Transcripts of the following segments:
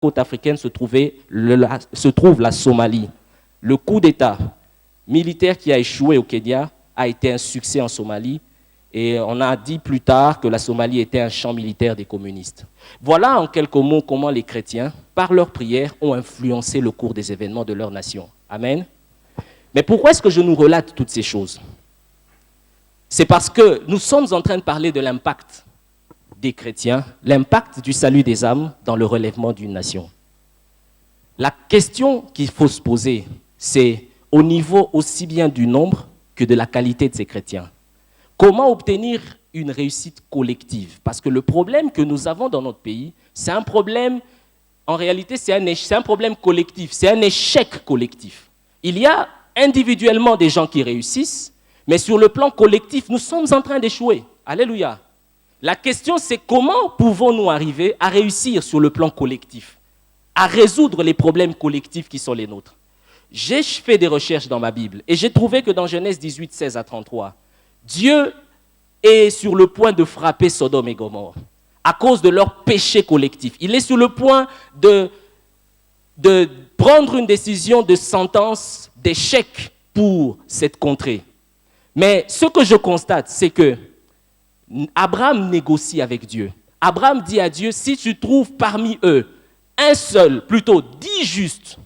côte africaine se trouve la Somalie. Le coup d'État militaire qui a échoué au Kenya a été un succès en Somalie et on a dit plus tard que la Somalie était un champ militaire des communistes. Voilà en quelques mots comment les chrétiens, par leurs prières, ont influencé le cours des événements de leur nation. Amen. Mais pourquoi est-ce que je nous relate toutes ces choses? C'est parce que nous sommes en train de parler de l'impact des chrétiens, l'impact du salut des âmes dans le relèvement d'une nation. La question qu'il faut se poser, c'est au niveau aussi bien du nombre que de la qualité de ces chrétiens. Comment obtenir une réussite collective? Parce que le problème que nous avons dans notre pays, c'est un problème, en réalité, c'est un problème collectif, c'est un échec collectif. Il y a individuellement des gens qui réussissent, mais sur le plan collectif, nous sommes en train d'échouer. Alléluia. La question, c'est comment pouvons-nous arriver à réussir sur le plan collectif, à résoudre les problèmes collectifs qui sont les nôtres? J'ai fait des recherches dans ma Bible et j'ai trouvé que dans Genèse 18, 16 à 33, Dieu est sur le point de frapper Sodome et Gomorrhe à cause de leur péché collectif. Il est sur le point de prendre une décision de sentence, d'échec pour cette contrée. Mais ce que je constate, c'est que Abraham négocie avec Dieu. Abraham dit à Dieu, si tu trouves parmi eux un seul, plutôt 10 justes,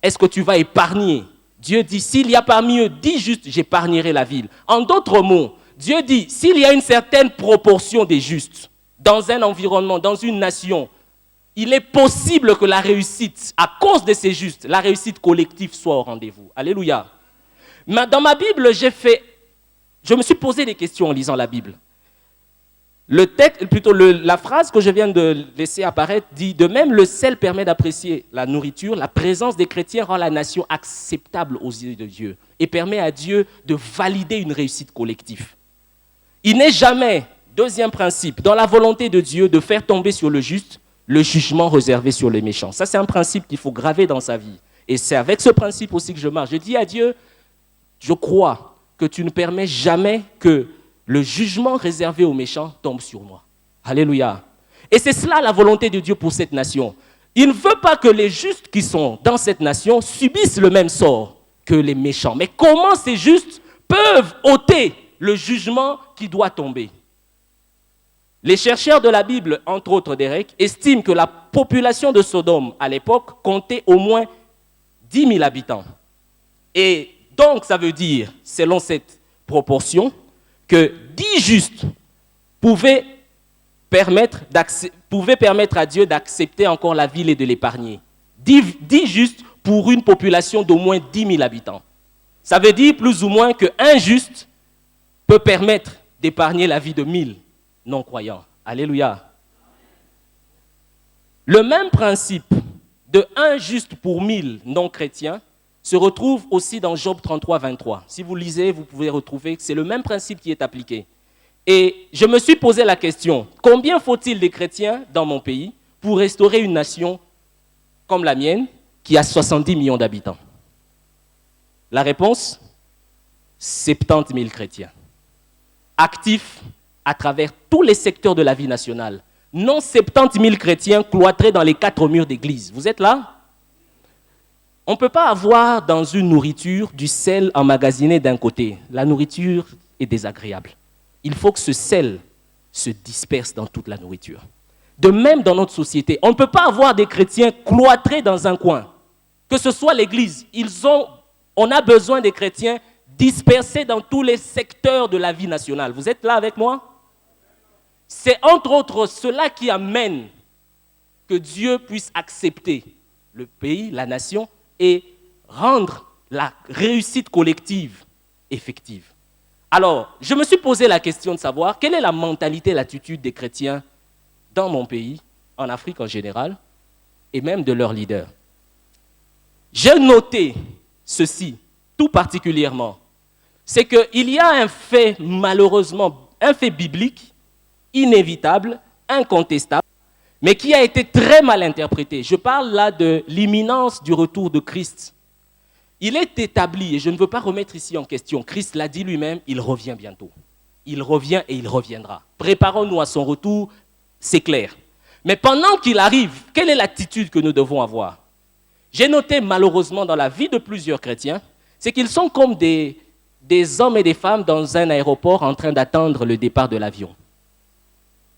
est-ce que tu vas épargner? Dieu dit, s'il y a parmi eux 10 justes, j'épargnerai la ville. En d'autres mots, Dieu dit, s'il y a une certaine proportion des justes dans un environnement, dans une nation, il est possible que la réussite, à cause de ces justes, la réussite collective soit au rendez-vous. Alléluia. Dans ma Bible, je me suis posé des questions en lisant la Bible. La phrase que je viens de laisser apparaître dit « De même, le sel permet d'apprécier la nourriture, la présence des chrétiens rend la nation acceptable aux yeux de Dieu et permet à Dieu de valider une réussite collective. » Il n'est jamais, deuxième principe, dans la volonté de Dieu de faire tomber sur le juste le jugement réservé sur les méchants. Ça, c'est un principe qu'il faut graver dans sa vie. Et c'est avec ce principe aussi que je marche. Je dis à Dieu, je crois que tu ne permets jamais que le jugement réservé aux méchants tombe sur moi. Alléluia. Et c'est cela la volonté de Dieu pour cette nation. Il ne veut pas que les justes qui sont dans cette nation subissent le même sort que les méchants. Mais comment ces justes peuvent ôter le jugement qui doit tomber? Les chercheurs de la Bible, entre autres Derek, estiment que la population de Sodome à l'époque comptait au moins 10 000 habitants. Et donc ça veut dire, selon cette proportion, que 10 justes pouvaient permettre à Dieu d'accepter encore la ville et de l'épargner. 10 justes pour une population d'au moins 10 000 habitants. Ça veut dire plus ou moins qu'un juste peut permettre d'épargner la vie de 1000 non-croyants. Alléluia. Le même principe de un juste pour 1000 non-chrétiens se retrouve aussi dans Job 33, 23. Si vous lisez, vous pouvez retrouver que c'est le même principe qui est appliqué. Et je me suis posé la question, combien faut-il de chrétiens dans mon pays pour restaurer une nation comme la mienne qui a 70 millions d'habitants? La réponse, 70 000 chrétiens, actifs à travers tous les secteurs de la vie nationale. Non 70 000 chrétiens cloîtrés dans les 4 murs d'église. Vous êtes là? On ne peut pas avoir dans une nourriture du sel emmagasiné d'un côté. La nourriture est désagréable. Il faut que ce sel se disperse dans toute la nourriture. De même dans notre société, on ne peut pas avoir des chrétiens cloîtrés dans un coin. Que ce soit l'église, on a besoin des chrétiens dispersés dans tous les secteurs de la vie nationale. Vous êtes là avec moi? C'est entre autres cela qui amène que Dieu puisse accepter le pays, la nation, et rendre la réussite collective effective. Alors, je me suis posé la question de savoir quelle est la mentalité, l'attitude des chrétiens dans mon pays, en Afrique en général, et même de leurs leaders. J'ai noté ceci, tout particulièrement, c'est qu'il y a un fait, malheureusement, un fait biblique, inévitable, incontestable, mais qui a été très mal interprété. Je parle là de l'imminence du retour de Christ. Il est établi, et je ne veux pas remettre ici en question, Christ l'a dit lui-même, il revient bientôt. Il revient et il reviendra. Préparons-nous à son retour, c'est clair. Mais pendant qu'il arrive, quelle est l'attitude que nous devons avoir? J'ai noté malheureusement dans la vie de plusieurs chrétiens, c'est qu'ils sont comme des hommes et des femmes dans un aéroport en train d'attendre le départ de l'avion.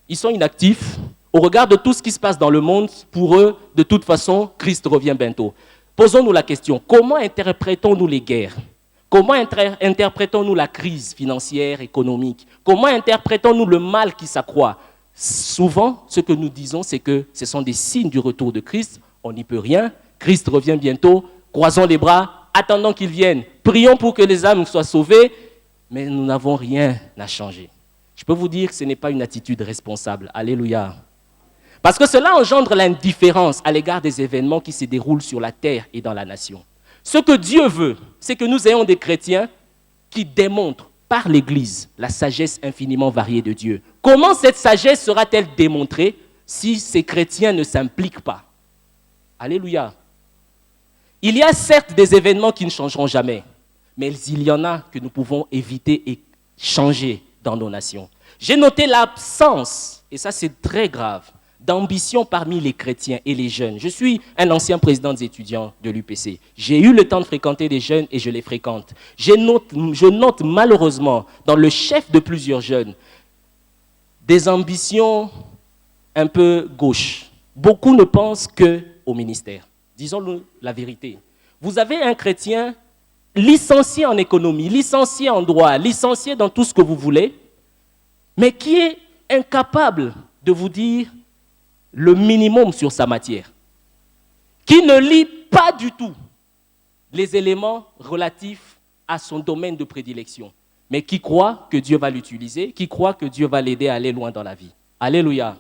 Ils sont inactifs. Au regard de tout ce qui se passe dans le monde, pour eux, de toute façon, Christ revient bientôt. Posons-nous la question, comment interprétons-nous les guerres? Comment interprétons-nous la crise financière, économique? Comment interprétons-nous le mal qui s'accroît? Souvent, ce que nous disons, c'est que ce sont des signes du retour de Christ. On n'y peut rien. Christ revient bientôt. Croisons les bras, attendons qu'il vienne. Prions pour que les âmes soient sauvées, mais nous n'avons rien à changer. Je peux vous dire que ce n'est pas une attitude responsable. Alléluia. Parce que cela engendre l'indifférence à l'égard des événements qui se déroulent sur la terre et dans la nation. Ce que Dieu veut, c'est que nous ayons des chrétiens qui démontrent par l'Église la sagesse infiniment variée de Dieu. Comment cette sagesse sera-t-elle démontrée si ces chrétiens ne s'impliquent pas? Alléluia. Il y a certes des événements qui ne changeront jamais, mais il y en a que nous pouvons éviter et changer dans nos nations. J'ai noté l'absence, et ça c'est très grave, d'ambition parmi les chrétiens et les jeunes. Je suis un ancien président des étudiants de l'UPC. J'ai eu le temps de fréquenter des jeunes et je les fréquente. Je note malheureusement dans le chef de plusieurs jeunes des ambitions un peu gauches. Beaucoup ne pensent qu'au ministère. Disons-nous la vérité. Vous avez un chrétien licencié en économie, licencié en droit, licencié dans tout ce que vous voulez, mais qui est incapable de vous dire le minimum sur sa matière, qui ne lit pas du tout les éléments relatifs à son domaine de prédilection, mais qui croit que Dieu va l'utiliser, qui croit que Dieu va l'aider à aller loin dans la vie. Alléluia.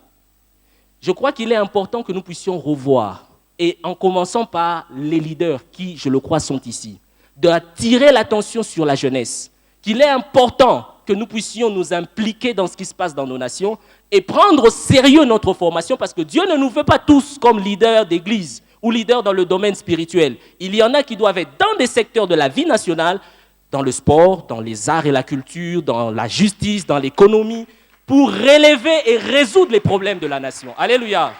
Je crois qu'il est important que nous puissions revoir, et en commençant par les leaders qui, je le crois, sont ici, d'attirer l'attention sur la jeunesse, qu'il est important que nous puissions nous impliquer dans ce qui se passe dans nos nations et prendre au sérieux notre formation parce que Dieu ne nous veut pas tous comme leaders d'église ou leaders dans le domaine spirituel. Il y en a qui doivent être dans des secteurs de la vie nationale, dans le sport, dans les arts et la culture, dans la justice, dans l'économie, pour relever et résoudre les problèmes de la nation. Alléluia.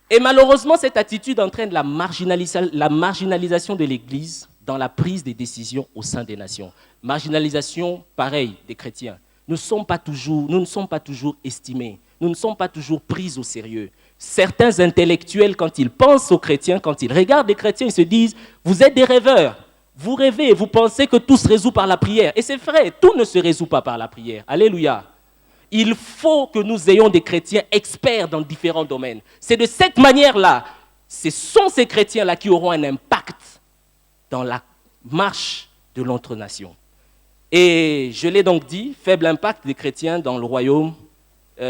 Et malheureusement, cette attitude entraîne la marginalisation de l'Église dans la prise des décisions au sein des nations. Marginalisation, pareil, des chrétiens. Nous ne sommes pas toujours estimés, nous ne sommes pas toujours pris au sérieux. Certains intellectuels, quand ils pensent aux chrétiens, quand ils regardent les chrétiens, ils se disent « Vous êtes des rêveurs, vous rêvez, vous pensez que tout se résout par la prière. » Et c'est vrai, tout ne se résout pas par la prière. Alléluia. Il faut que nous ayons des chrétiens experts dans différents domaines. C'est de cette manière-là, ce sont ces chrétiens-là qui auront un impact dans la marche de notre nation. Et je l'ai donc dit, faible impact des chrétiens dans le royaume,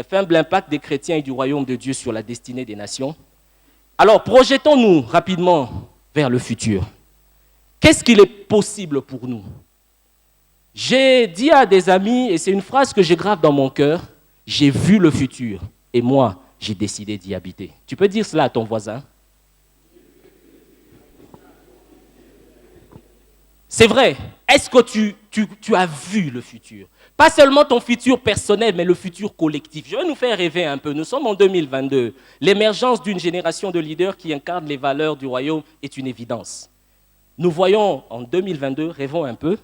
faible impact des chrétiens et du royaume de Dieu sur la destinée des nations. Alors, projetons-nous rapidement vers le futur. Qu'est-ce qu'il est possible pour nous? J'ai dit à des amis, et c'est une phrase que je grave dans mon cœur, j'ai vu le futur, et moi, j'ai décidé d'y habiter. Tu peux dire cela à ton voisin? C'est vrai. Est-ce que tu as vu le futur? Pas seulement ton futur personnel, mais le futur collectif. Je vais nous faire rêver un peu. Nous sommes en 2022. L'émergence d'une génération de leaders qui incarnent les valeurs du royaume est une évidence. Nous voyons en 2022, rêvons un peu,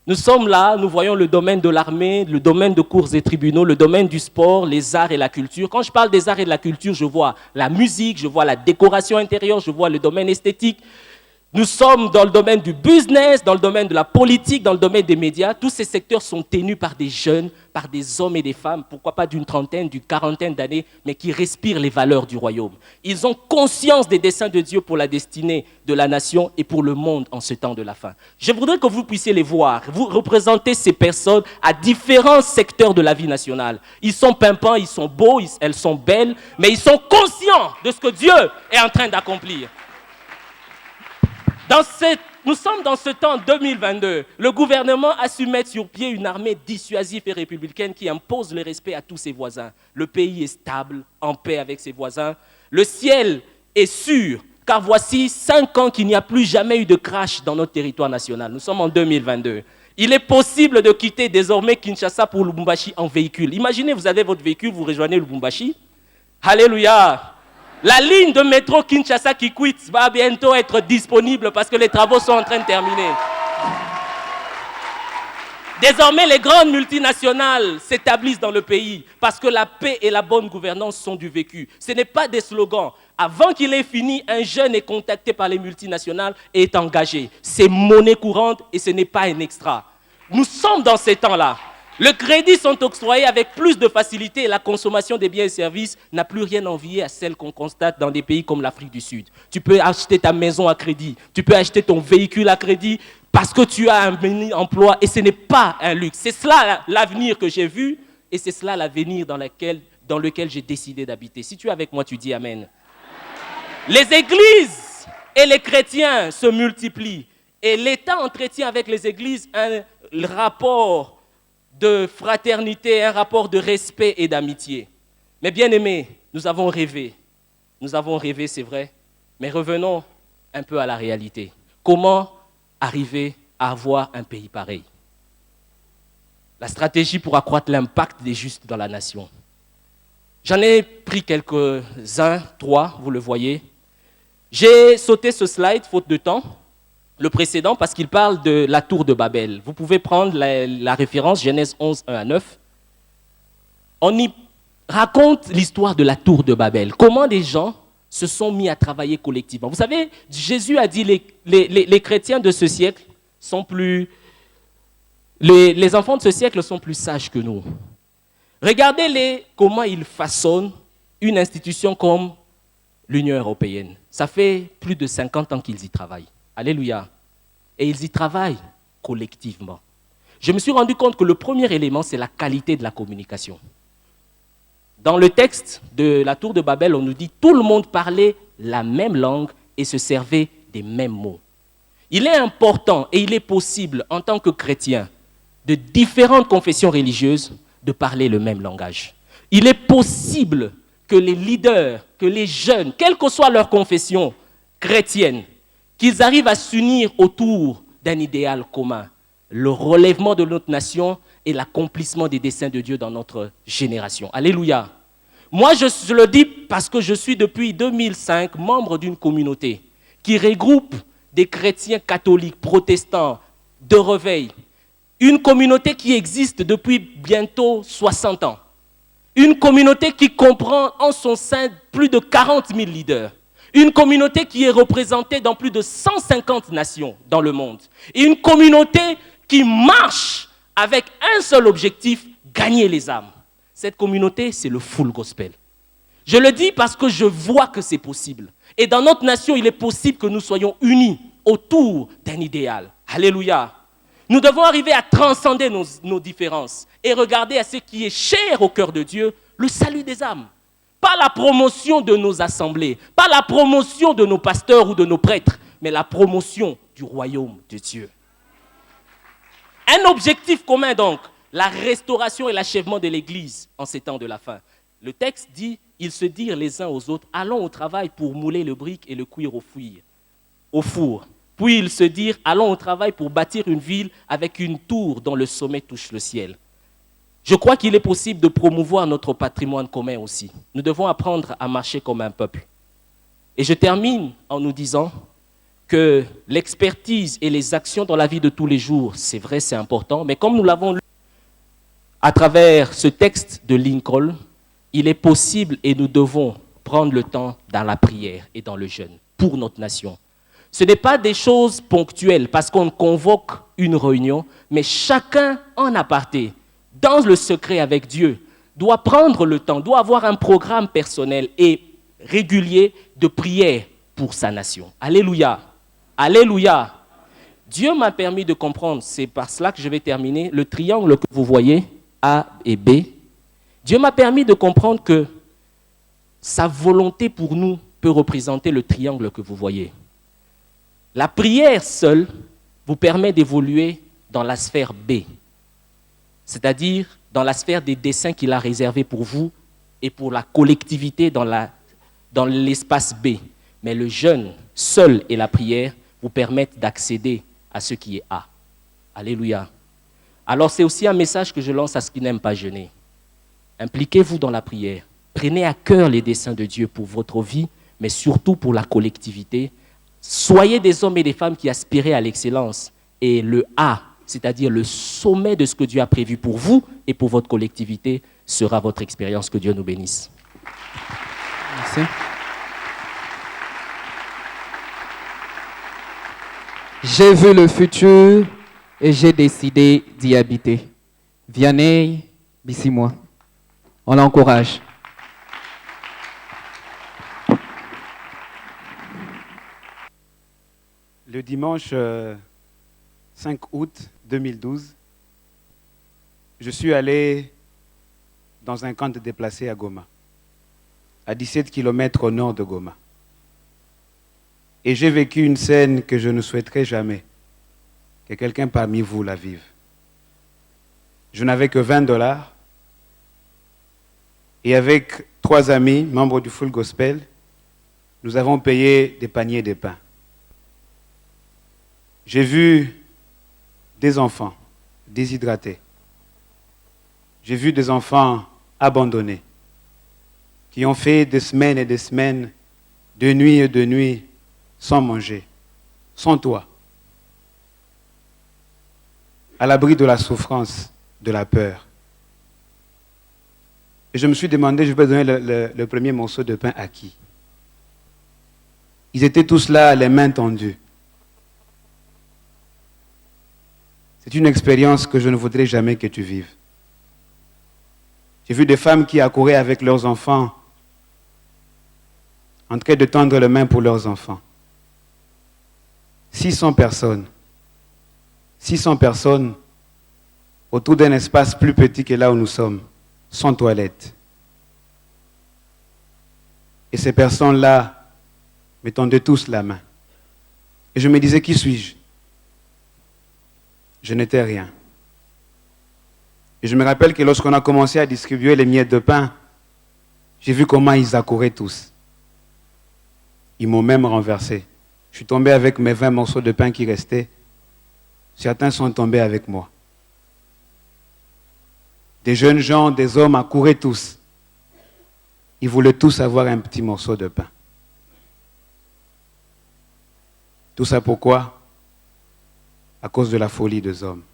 nous sommes là, nous voyons le domaine de l'armée, le domaine de cours et tribunaux, le domaine du sport, les arts et la culture. Quand je parle des arts et de la culture, je vois la musique, je vois la décoration intérieure, je vois le domaine esthétique. Nous sommes dans le domaine du business, dans le domaine de la politique, dans le domaine des médias. Tous ces secteurs sont tenus par des jeunes, par des hommes et des femmes, pourquoi pas d'une trentaine, d'une quarantaine d'années, mais qui respirent les valeurs du royaume. Ils ont conscience des desseins de Dieu pour la destinée de la nation et pour le monde en ce temps de la fin. Je voudrais que vous puissiez les voir. Vous représentez ces personnes à différents secteurs de la vie nationale. Ils sont pimpants, ils sont beaux, elles sont belles, mais ils sont conscients de ce que Dieu est en train d'accomplir. Nous sommes dans ce temps 2022. Le gouvernement a su mettre sur pied une armée dissuasive et républicaine qui impose le respect à tous ses voisins. Le pays est stable, en paix avec ses voisins. Le ciel est sûr, car voici 5 ans qu'il n'y a plus jamais eu de crash dans notre territoire national. Nous sommes en 2022. Il est possible de quitter désormais Kinshasa pour Lubumbashi en véhicule. Imaginez, vous avez votre véhicule, vous rejoignez Lubumbashi. Alléluia. La ligne de métro Kinshasa-Kikwit va bientôt être disponible parce que les travaux sont en train de terminer. Désormais, les grandes multinationales s'établissent dans le pays parce que la paix et la bonne gouvernance sont du vécu. Ce n'est pas des slogans. Avant qu'il ait fini, un jeune est contacté par les multinationales et est engagé. C'est monnaie courante et ce n'est pas un extra. Nous sommes dans ces temps-là. Les crédits sont octroyés avec plus de facilité et la consommation des biens et services n'a plus rien à envier à celle qu'on constate dans des pays comme l'Afrique du Sud. Tu peux acheter ta maison à crédit, tu peux acheter ton véhicule à crédit parce que tu as un emploi et ce n'est pas un luxe. C'est cela l'avenir que j'ai vu et c'est cela l'avenir dans lequel j'ai décidé d'habiter. Si tu es avec moi, tu dis Amen. Les églises et les chrétiens se multiplient et l'État entretient avec les églises un rapport de fraternité, un rapport de respect et d'amitié. Mais bien aimés, nous avons rêvé, c'est vrai, mais revenons un peu à la réalité. Comment arriver à avoir un pays pareil? La stratégie pour accroître l'impact des justes dans la nation. J'en ai pris quelques-uns, 3, vous le voyez. J'ai sauté ce slide, faute de temps, le précédent, parce qu'il parle de la tour de Babel. Vous pouvez prendre la référence, Genèse 11, 1 à 9. On y raconte l'histoire de la tour de Babel. Comment des gens se sont mis à travailler collectivement. Vous savez, Jésus a dit les chrétiens de ce siècle sont plus... Les enfants de ce siècle sont plus sages que nous. Regardez comment ils façonnent une institution comme l'Union européenne. Ça fait plus de 50 ans qu'ils y travaillent. Alléluia. Et ils y travaillent collectivement. Je me suis rendu compte que le premier élément, c'est la qualité de la communication. Dans le texte de la tour de Babel, on nous dit tout le monde parlait la même langue et se servait des mêmes mots. Il est important et il est possible en tant que chrétien de différentes confessions religieuses de parler le même langage. Il est possible que les leaders, que les jeunes, quelle que soit leur confession chrétienne, qu'ils arrivent à s'unir autour d'un idéal commun, le relèvement de notre nation et l'accomplissement des desseins de Dieu dans notre génération. Alléluia. Moi, je le dis parce que je suis depuis 2005 membre d'une communauté qui regroupe des chrétiens catholiques, protestants, de réveil. Une communauté qui existe depuis bientôt 60 ans. Une communauté qui comprend en son sein plus de 40 000 leaders. Une communauté qui est représentée dans plus de 150 nations dans le monde. Et une communauté qui marche avec un seul objectif, gagner les âmes. Cette communauté, c'est le full gospel. Je le dis parce que je vois que c'est possible. Et dans notre nation, il est possible que nous soyons unis autour d'un idéal. Alléluia. Nous devons arriver à transcender nos différences et regarder à ce qui est cher au cœur de Dieu, le salut des âmes. Pas la promotion de nos assemblées, pas la promotion de nos pasteurs ou de nos prêtres, mais la promotion du royaume de Dieu. Un objectif commun donc, la restauration et l'achèvement de l'Église en ces temps de la fin. Le texte dit, ils se dirent les uns aux autres, allons au travail pour mouler le brick et le cuire au four. Puis ils se dirent, allons au travail pour bâtir une ville avec une tour dont le sommet touche le ciel. Je crois qu'il est possible de promouvoir notre patrimoine commun aussi. Nous devons apprendre à marcher comme un peuple. Et je termine en nous disant que l'expertise et les actions dans la vie de tous les jours, c'est vrai, c'est important, mais comme nous l'avons lu à travers ce texte de Lincoln, il est possible et nous devons prendre le temps dans la prière et dans le jeûne pour notre nation. Ce n'est pas des choses ponctuelles parce qu'on convoque une réunion, mais chacun en aparté, dans le secret avec Dieu, doit prendre le temps, doit avoir un programme personnel et régulier de prière pour sa nation. Alléluia. Alléluia. Dieu m'a permis de comprendre, c'est par cela que je vais terminer, le triangle que vous voyez, A et B. Dieu m'a permis de comprendre que sa volonté pour nous peut représenter le triangle que vous voyez. La prière seule vous permet d'évoluer dans la sphère B, c'est-à-dire dans la sphère des desseins qu'il a réservés pour vous et pour la collectivité dans l'espace B. Mais le jeûne seul et la prière vous permettent d'accéder à ce qui est A. Alléluia. Alors c'est aussi un message que je lance à ceux qui n'aiment pas jeûner. Impliquez-vous dans la prière. Prenez à cœur les desseins de Dieu pour votre vie, mais surtout pour la collectivité. Soyez des hommes et des femmes qui aspirent à l'excellence. Et le A, c'est-à-dire le sommet de ce que Dieu a prévu pour vous et pour votre collectivité, sera votre expérience. Que Dieu nous bénisse. Merci. J'ai vu le futur et j'ai décidé d'y habiter. Vianney Bissimois. On l'encourage. Le dimanche 5 août 2012, je suis allé dans un camp de déplacés à Goma, à 17 km au nord de Goma. Et j'ai vécu une scène que je ne souhaiterais jamais que quelqu'un parmi vous la vive. Je n'avais que $20 et avec 3 amis, membres du Full Gospel, nous avons payé des paniers de pain. J'ai vu des enfants déshydratés. J'ai vu des enfants abandonnés qui ont fait des semaines et des semaines, de nuit et de nuit, sans manger, sans toit, à l'abri de la souffrance, de la peur. Et je me suis demandé, je vais donner le premier morceau de pain à qui? Ils étaient tous là, les mains tendues. C'est une expérience que je ne voudrais jamais que tu vives. J'ai vu des femmes qui accouraient avec leurs enfants, en train de tendre les mains pour leurs enfants. 600 personnes. 600 personnes autour d'un espace plus petit que là où nous sommes, sans toilette. Et ces personnes-là me tendaient tous la main. Et je me disais, qui suis-je? Je n'étais rien. Et je me rappelle que lorsqu'on a commencé à distribuer les miettes de pain, j'ai vu comment ils accouraient tous. Ils m'ont même renversé. Je suis tombé avec mes 20 morceaux de pain qui restaient. Certains sont tombés avec moi. Des jeunes gens, des hommes accouraient tous. Ils voulaient tous avoir un petit morceau de pain. Tout ça pourquoi? À cause de la folie des hommes.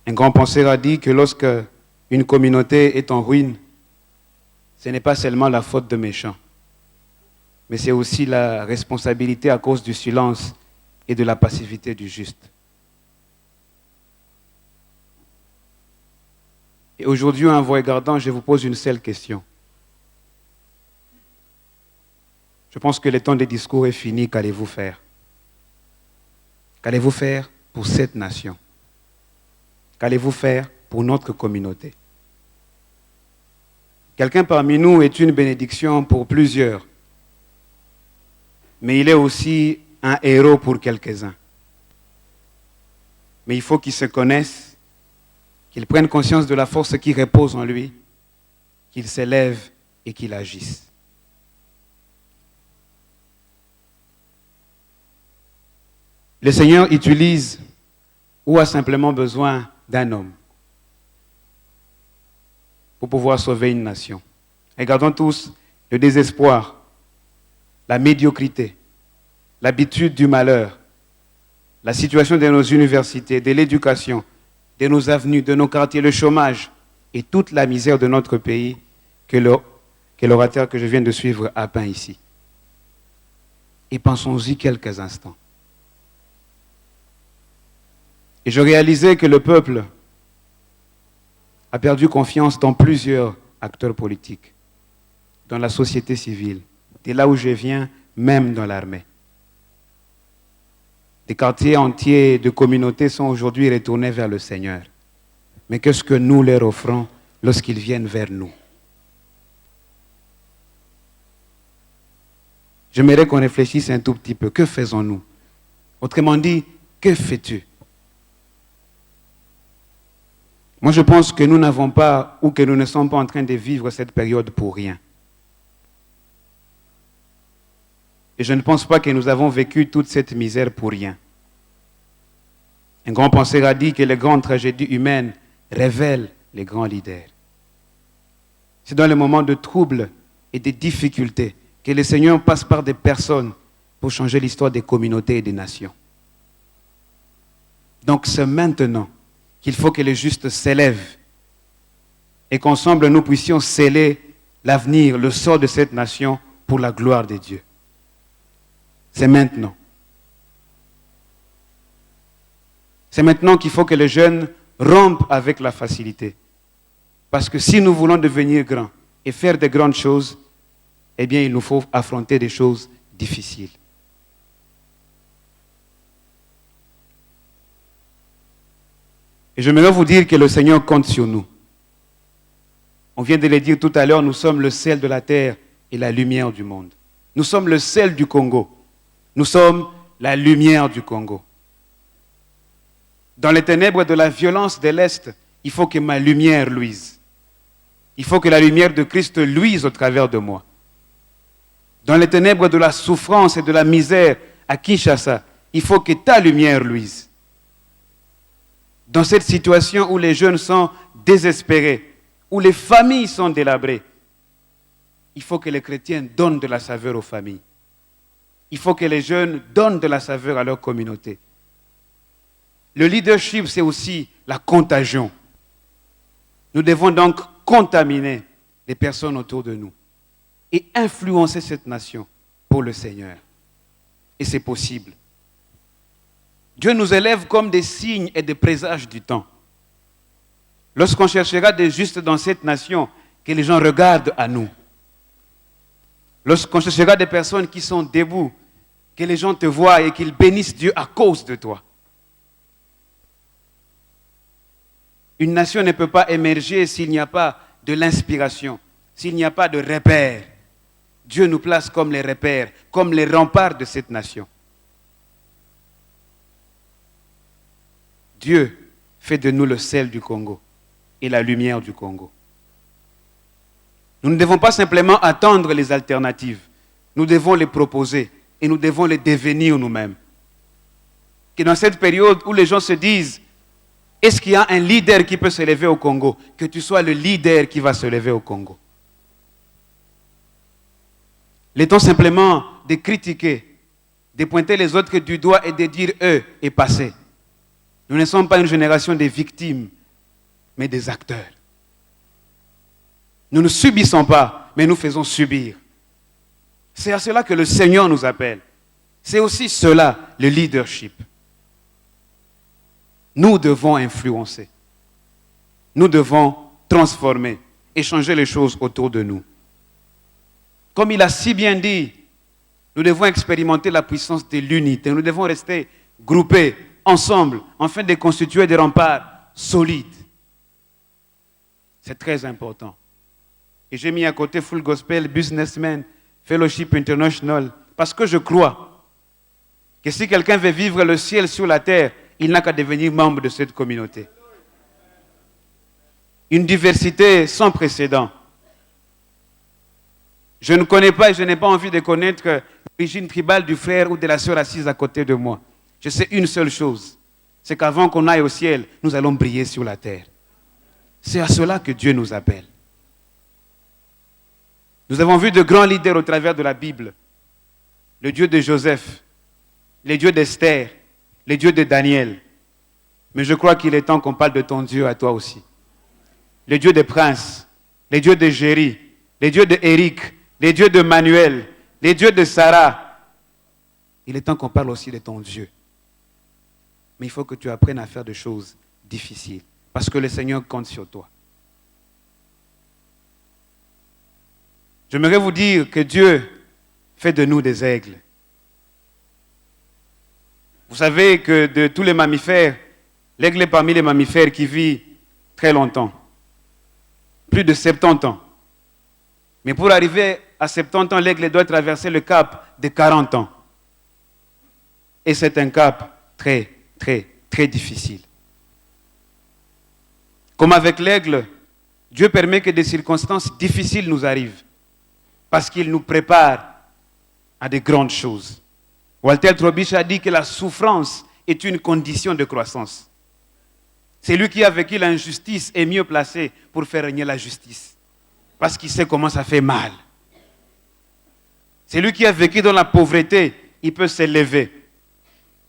Un grand penseur a dit que lorsque une communauté est en ruine, ce n'est pas seulement la faute de méchants, mais c'est aussi la responsabilité à cause du silence et de la passivité du juste. Et aujourd'hui, en vous regardant, je vous pose une seule question. Je pense que le temps des discours est fini. Qu'allez-vous faire? Qu'allez-vous faire pour cette nation? Qu'allez-vous faire pour notre communauté? Quelqu'un parmi nous est une bénédiction pour plusieurs, mais il est aussi un héros pour quelques-uns. Mais il faut qu'il se connaisse, qu'il prenne conscience de la force qui repose en lui, qu'il s'élève et qu'il agisse. Le Seigneur utilise ou a simplement besoin d'un homme pour pouvoir sauver une nation. Regardons tous le désespoir, la médiocrité, l'habitude du malheur, la situation de nos universités, de l'éducation, de nos avenues, de nos quartiers, le chômage et toute la misère de notre pays que l'orateur que je viens de suivre a peint ici. Et pensons-y quelques instants. Et je réalisais que le peuple a perdu confiance dans plusieurs acteurs politiques, dans la société civile, de là où je viens, même dans l'armée. Des quartiers entiers de communautés sont aujourd'hui retournés vers le Seigneur. Mais qu'est-ce que nous leur offrons lorsqu'ils viennent vers nous? J'aimerais qu'on réfléchisse un tout petit peu. Que faisons-nous? Autrement dit, que fais-tu? Moi, je pense que nous n'avons pas, ou que nous ne sommes pas en train de vivre cette période pour rien. Et je ne pense pas que nous avons vécu toute cette misère pour rien. Un grand penseur a dit que les grandes tragédies humaines révèlent les grands leaders. C'est dans les moments de trouble et de difficultés que le Seigneur passe par des personnes pour changer l'histoire des communautés et des nations. Donc c'est maintenant qu'il faut que les justes s'élèvent et qu'ensemble nous puissions sceller l'avenir, le sort de cette nation pour la gloire de Dieu. C'est maintenant. C'est maintenant qu'il faut que les jeunes rompent avec la facilité. Parce que si nous voulons devenir grands et faire de grandes choses, eh bien il nous faut affronter des choses difficiles. Et j'aimerais vous dire que le Seigneur compte sur nous. On vient de le dire tout à l'heure, nous sommes le sel de la terre et la lumière du monde. Nous sommes le sel du Congo. Nous sommes la lumière du Congo. Dans les ténèbres de la violence de l'Est, il faut que ma lumière luise. Il faut que la lumière de Christ luise au travers de moi. Dans les ténèbres de la souffrance et de la misère à Kinshasa, il faut que ta lumière luise. Dans cette situation où les jeunes sont désespérés, où les familles sont délabrées, il faut que les chrétiens donnent de la saveur aux familles. Il faut que les jeunes donnent de la saveur à leur communauté. Le leadership, c'est aussi la contagion. Nous devons donc contaminer les personnes autour de nous et influencer cette nation pour le Seigneur. Et c'est possible. Dieu nous élève comme des signes et des présages du temps. Lorsqu'on cherchera des justes dans cette nation, que les gens regardent à nous. Lorsqu'on cherchera des personnes qui sont debout, que les gens te voient et qu'ils bénissent Dieu à cause de toi. Une nation ne peut pas émerger s'il n'y a pas de l'inspiration, s'il n'y a pas de repères. Dieu nous place comme les repères, comme les remparts de cette nation. Dieu fait de nous le sel du Congo et la lumière du Congo. Nous ne devons pas simplement attendre les alternatives. Nous devons les proposer et nous devons les devenir nous-mêmes. Que dans cette période où les gens se disent, est-ce qu'il y a un leader qui peut se lever au Congo? Que tu sois le leader qui va se lever au Congo. Le temps simplement de critiquer, de pointer les autres du doigt et de dire eux est passé. Nous ne sommes pas une génération de victimes, mais des acteurs. Nous ne subissons pas, mais nous faisons subir. C'est à cela que le Seigneur nous appelle. C'est aussi cela, le leadership. Nous devons influencer. Nous devons transformer et changer les choses autour de nous. Comme il a si bien dit, nous devons expérimenter la puissance de l'unité. Nous devons rester groupés, ensemble, afin de constituer des remparts solides. C'est très important. Et j'ai mis à côté Full Gospel, Businessmen, Fellowship International, parce que je crois que si quelqu'un veut vivre le ciel sur la terre, il n'a qu'à devenir membre de cette communauté. Une diversité sans précédent. Je ne connais pas et je n'ai pas envie de connaître l'origine tribale du frère ou de la sœur assise à côté de moi. Je sais une seule chose, c'est qu'avant qu'on aille au ciel, nous allons briller sur la terre. C'est à cela que Dieu nous appelle. Nous avons vu de grands leaders au travers de la Bible. Le Dieu de Joseph, le Dieu d'Esther, le Dieu de Daniel. Mais je crois qu'il est temps qu'on parle de ton Dieu à toi aussi. Le Dieu des princes, le Dieu de Géry, le Dieu d'Éric, le Dieu de Manuel, le Dieu de Sarah. Il est temps qu'on parle aussi de ton Dieu. Mais il faut que tu apprennes à faire des choses difficiles. Parce que le Seigneur compte sur toi. J'aimerais vous dire que Dieu fait de nous des aigles. Vous savez que de tous les mammifères, l'aigle est parmi les mammifères qui vit très longtemps. Plus de 70 ans. Mais pour arriver à 70 ans, l'aigle doit traverser le cap de 40 ans. Et c'est un cap très, très, très difficile. Comme avec l'aigle, Dieu permet que des circonstances difficiles nous arrivent. Parce qu'il nous prépare à de grandes choses. Walter Trobich a dit que la souffrance est une condition de croissance. Celui qui a vécu l'injustice est mieux placé pour faire régner la justice. parce qu'il sait comment ça fait mal. Celui qui a vécu dans la pauvreté, il peut s'élever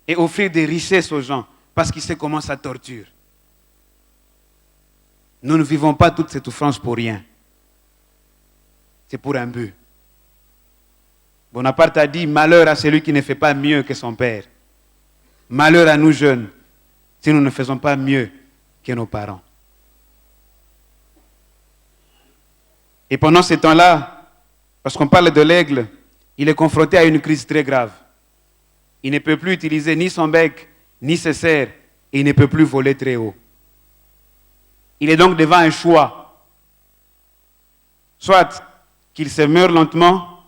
et offrir des richesses aux gens parce qu'il sait comment ça torture. Nous ne vivons pas toute cette souffrance pour rien. C'est pour un but. Bonaparte a dit, malheur à celui qui ne fait pas mieux que son père. Malheur à nous jeunes, si nous ne faisons pas mieux que nos parents. Et pendant ce temps-là, parce qu'on parle de l'aigle, il est confronté à une crise très grave. Il ne peut plus utiliser ni son bec, ni ses serres, et il ne peut plus voler très haut. Il est donc devant un choix. Soit qu'il se meure lentement,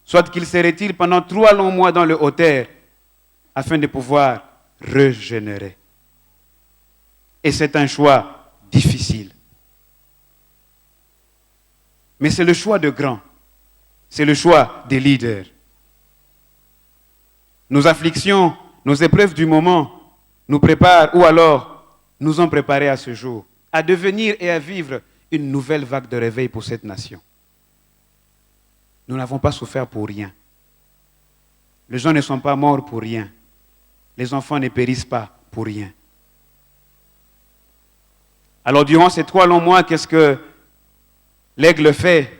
soit qu'il se retire pendant 3 longs mois dans le haut-air, afin de pouvoir régénérer. Et c'est un choix difficile. Mais c'est le choix de grands. C'est le choix des leaders. Nos afflictions, nos épreuves du moment nous préparent, ou alors nous ont préparés à ce jour, à devenir et à vivre une nouvelle vague de réveil pour cette nation. Nous n'avons pas souffert pour rien. Les gens ne sont pas morts pour rien. Les enfants ne périssent pas pour rien. Alors durant ces 3 longs mois, qu'est-ce que l'aigle fait?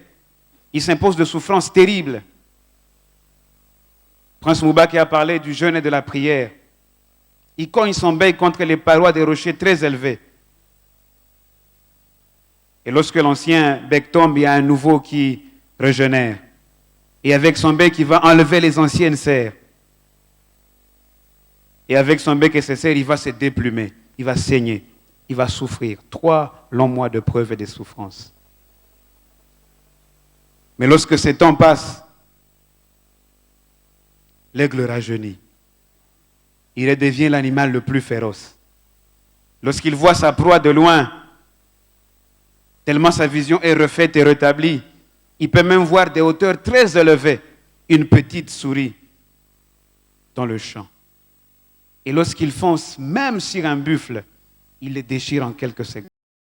Il s'impose de souffrances terribles. Prince Moubaki a parlé du jeûne et de la prière. Il cogne son bec contre les parois des rochers très élevés. Et lorsque l'ancien bec tombe, il y a un nouveau qui régénère. Et avec son bec, il va enlever les anciennes serres. Et avec son bec et ses serres, il va se déplumer. Il va saigner. Il va souffrir. 3 longs mois de preuves et de souffrances. Mais lorsque ce temps passe, l'aigle rajeunit. Il redevient l'animal le plus féroce. Lorsqu'il voit sa proie de loin, tellement sa vision est refaite et rétablie, il peut même voir des hauteurs très élevées une petite souris dans le champ. Et lorsqu'il fonce, même sur un buffle, il le déchire en quelques secondes.